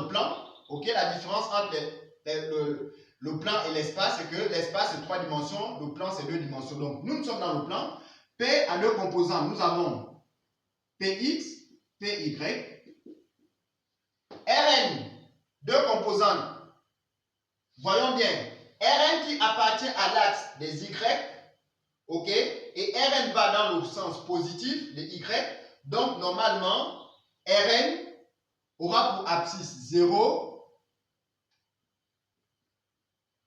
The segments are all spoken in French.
plan, ok, la différence entre le plan et l'espace, c'est que l'espace c'est 3 dimensions, le plan c'est 2 dimensions. Donc, nous sommes dans le plan. P a 2 composants. Nous avons Px, Py. Rn, 2 composantes. Voyons bien. Rn qui appartient à l'axe des Y, ok, et Rn va dans le sens positif de Y. Donc, normalement, Rn aura pour abscisse 0.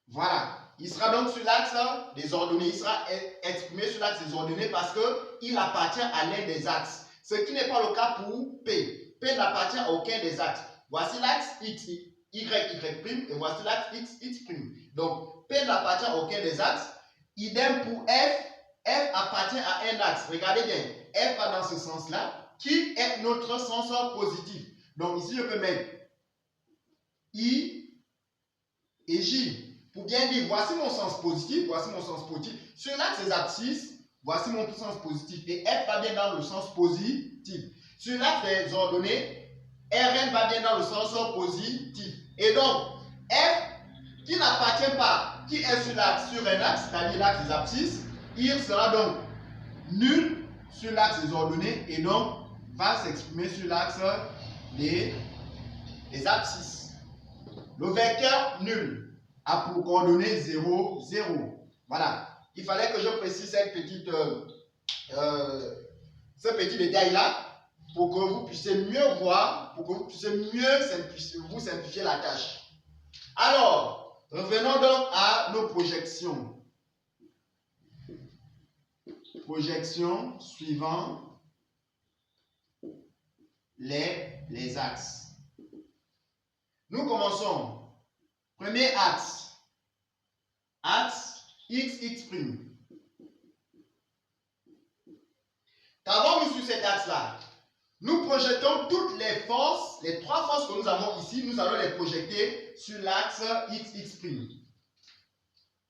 Voilà. Il sera donc sur l'axe des ordonnées. Il sera exprimé sur l'axe des ordonnées parce qu'il appartient à l'un des axes. Ce qui n'est pas le cas pour P. P n'appartient à aucun des axes. Voici l'axe X, Y, Y', et voici l'axe X, X'. Donc, P n'appartient à aucun des axes. Idem pour F. F appartient à un axe. Regardez bien. F va dans ce sens-là, qui est notre sens positif. Donc, ici, je peux mettre I et J. Pour bien dire, voici mon sens positif, voici mon sens positif. Sur l'axe des abscisses, voici mon sens positif. Et F va bien dans le sens positif. Sur l'axe des ordonnées, Rn va bien dans le sens positif. Et donc, F qui n'appartient pas, qui est sur un axe, c'est-à-dire l'axe des abscisses, il sera donc nul sur l'axe des ordonnées et donc va s'exprimer sur l'axe des abscisses. Le vecteur nul a pour coordonnées 0, 0. Voilà. Il fallait que je précise ce petit détail-là pour que vous puissiez mieux voir, pour que vous puissiez mieux vous simplifier la tâche. Alors, revenons donc à nos projections. Projection suivant les axes. Nous commençons. Premier axe. Axe X, X'. Qu'avons-nous sur cet axe-là? Nous projetons toutes les forces, les 3 forces que nous avons ici, nous allons les projeter sur l'axe X, X'.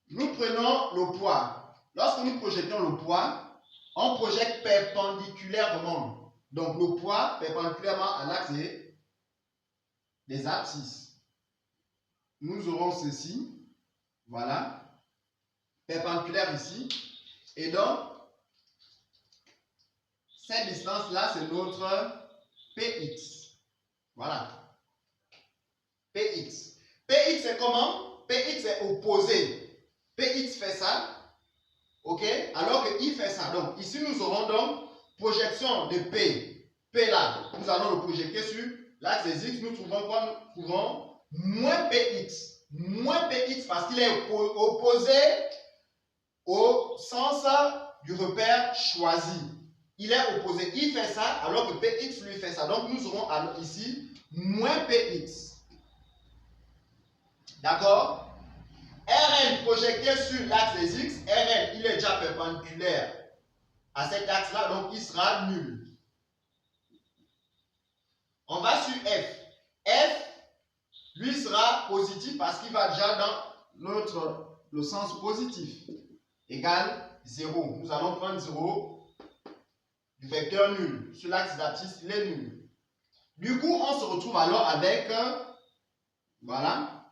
Nous prenons le poids. Lorsque nous projetons le poids, on projette perpendiculairement. Donc le poids perpendiculairement à l'axe des abscisses. Nous aurons ceci, voilà, perpendiculaire ici. Et donc, cette distance-là, c'est notre Px. Voilà. Px. Px, c'est comment? Px est opposé. Px fait ça, ok? Alors que I fait ça. Donc, ici, nous aurons donc projection de P. P là, nous allons le projeter sur l'axe des X. Nous trouvons quoi? Nous trouvons moins Px. Moins Px parce qu'il est opposé au sens du repère choisi. Il est opposé. Il fait ça alors que Px lui fait ça. Donc nous aurons ici moins Px. D'accord? Rn projeté sur l'axe des X. Rn, il est déjà perpendiculaire à cet axe-là. Donc il sera nul. On va sur F. F, lui, sera positif parce qu'il va déjà dans le sens positif. Égale 0. Nous allons prendre 0 du vecteur nul. Sur l'axe d'abscisse, il est nul. Du coup, on se retrouve alors avec, voilà,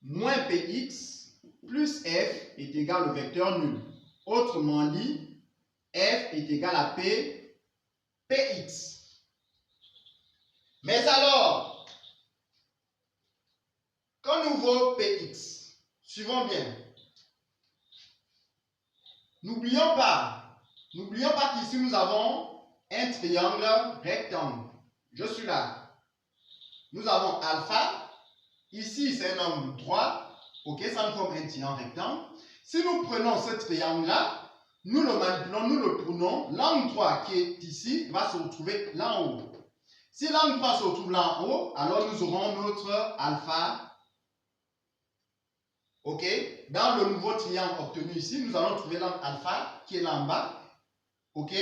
moins Px plus F est égal au vecteur nul. Autrement dit, F est égal à Px. Mais alors, quand nous vaut Px, suivons bien. N'oublions pas qu'ici nous avons un triangle rectangle. Je suis là. Nous avons alpha. Ici, c'est un angle droit. Ok, ça nous forme un triangle rectangle. Si nous prenons ce triangle-là, nous le manipulons, nous le tournons. L'angle droit qui est ici va se retrouver là en haut. Si l'angle droit se retrouve là en haut, alors nous aurons notre alpha. Ok, dans le nouveau triangle obtenu ici, nous allons trouver l'angle alpha qui est là en bas. Ok,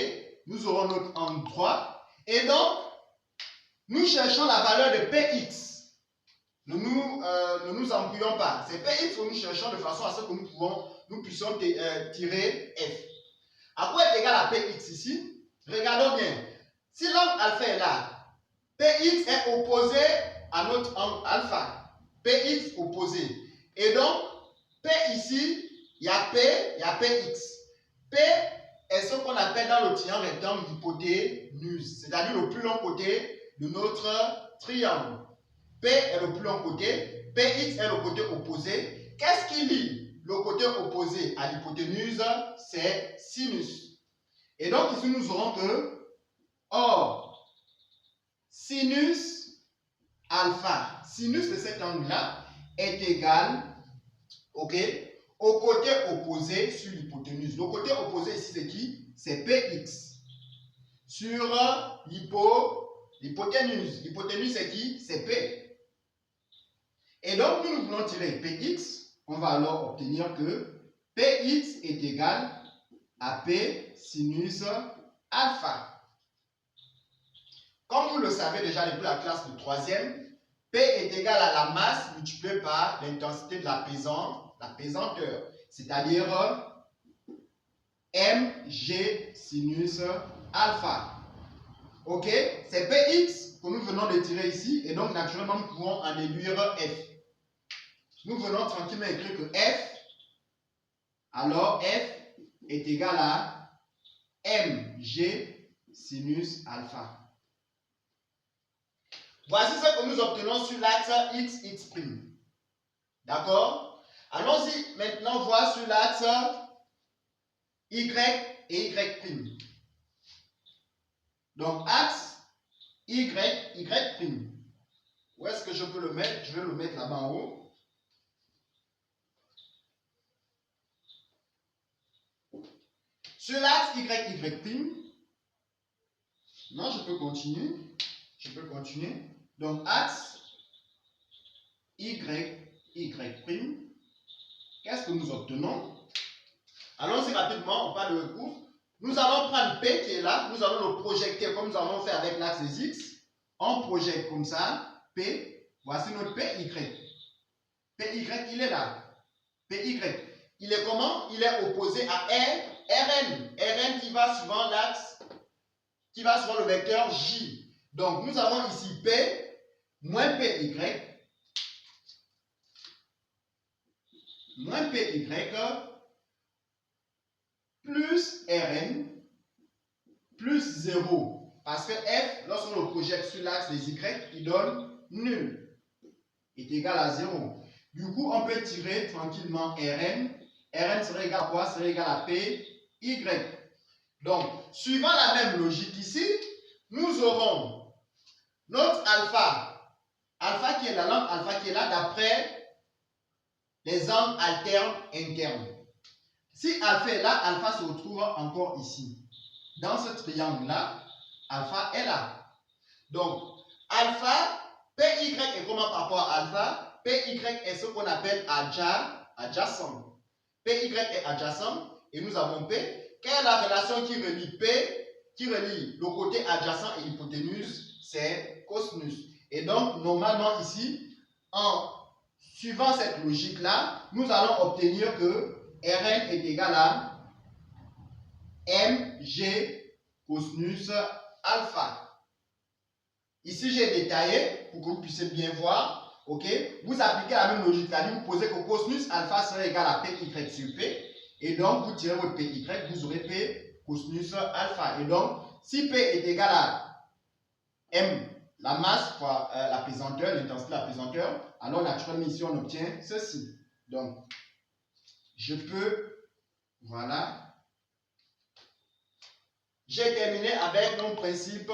nous aurons notre angle droit. Et donc, nous cherchons la valeur de Px. Ne nous embrouillons pas. C'est Px que nous cherchons de façon à ce que nous puissions tirer F. À quoi est égal à Px ici? Regardons bien. Si l'angle alpha est là, Px est opposé à notre angle alpha. Px opposé. Et donc, P ici, il y a P, il y a Px. P est ce qu'on appelle dans le triangle rectangle l'hypoténuse, c'est-à-dire le plus long côté de notre triangle. P est le plus long côté, Px est le côté opposé. Qu'est-ce qui lie le côté opposé à l'hypoténuse? C'est sinus. Et donc ici nous aurons que, or, sinus alpha, sinus de cet angle-là est égal, ok, au côté opposé sur l'hypoténuse. Le côté opposé ici c'est qui? C'est Px. Sur l'hypoténuse. L'hypoténuse c'est qui? C'est P. Et donc nous voulons tirer Px. On va alors obtenir que Px est égal à P sinus alpha. Comme vous le savez déjà depuis la classe de 3e, P est égal à la masse multipliée par l'intensité de la pesanteur, c'est-à-dire mg sinus alpha. Ok, c'est Px que nous venons de tirer ici, et donc naturellement nous pouvons en déduire F. Nous venons tranquillement écrire que F, alors F est égal à mg sinus alpha. Voici ce que nous obtenons sur l'axe x'. D'accord? Allons-y maintenant voir sur l'axe y et y'. Donc axe y'. Où est-ce que je peux le mettre? Je vais le mettre là-bas en haut. Sur l'axe y', non, je peux continuer. Donc, axe y', qu'est-ce que nous obtenons? Allons-y rapidement, on parle de cours. Nous allons prendre P qui est là, nous allons le projeter comme nous allons faire avec l'axe des X. On projette comme ça, P, voici notre PY. PY, il est là. PY, il est comment? Il est opposé à Rn qui va suivant l'axe, qui va suivant le vecteur J. Donc, nous avons ici P moins PY plus Rn plus 0. Parce que F, lorsqu'on le projette sur l'axe des Y, il donne nul. Est égal à 0. Du coup, on peut tirer tranquillement Rn. Rn serait égal à quoi? Serait égal à PY. Donc, suivant la même logique ici, nous aurons notre alpha. Alpha qui est là, l'angle alpha qui est là d'après les angles alternes internes. Si alpha est là, alpha se retrouve encore ici. Dans ce triangle-là, alpha est là. Donc, alpha, PY est comment par rapport à alpha? PY est ce qu'on appelle adjacent. PY est adjacent et nous avons P. Quelle est la relation qui relie P, qui relie le côté adjacent et l'hypoténuse? C'est cosinus. Et donc, normalement ici, en suivant cette logique-là, nous allons obtenir que Rn est égal à mg cosinus alpha. Ici, j'ai détaillé pour que vous puissiez bien voir. Ok? Vous appliquez la même logique, c'est-à-dire vous posez que cosinus alpha serait égal à PY sur P. Et donc, vous tirez votre PY, vous aurez P cosinus alpha. Et donc, si P est égal à M, la masse fois la pesanteur, l'intensité de la pesanteur, alors naturellement ici on obtient ceci. Donc, je peux, voilà. J'ai terminé avec mon principe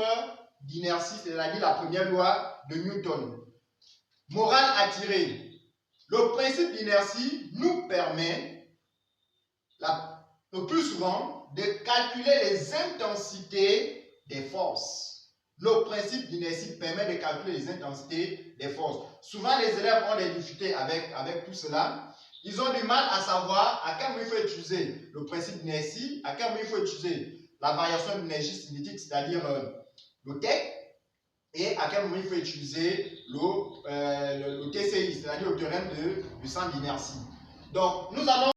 d'inertie, c'est-à-dire la première loi de Newton. Morale à tirer. Le principe d'inertie nous permet le plus souvent de calculer les intensités des forces. Le principe d'inertie permet de calculer les intensités des forces. Souvent, les élèves ont des difficultés avec tout cela. Ils ont du mal à savoir à quel moment il faut utiliser le principe d'inertie, à quel moment il faut utiliser la variation d'énergie cinétique, c'est-à-dire le TEC, et à quel moment il faut utiliser le TCI, c'est-à-dire le théorème du centre d'inertie. Donc, nous allons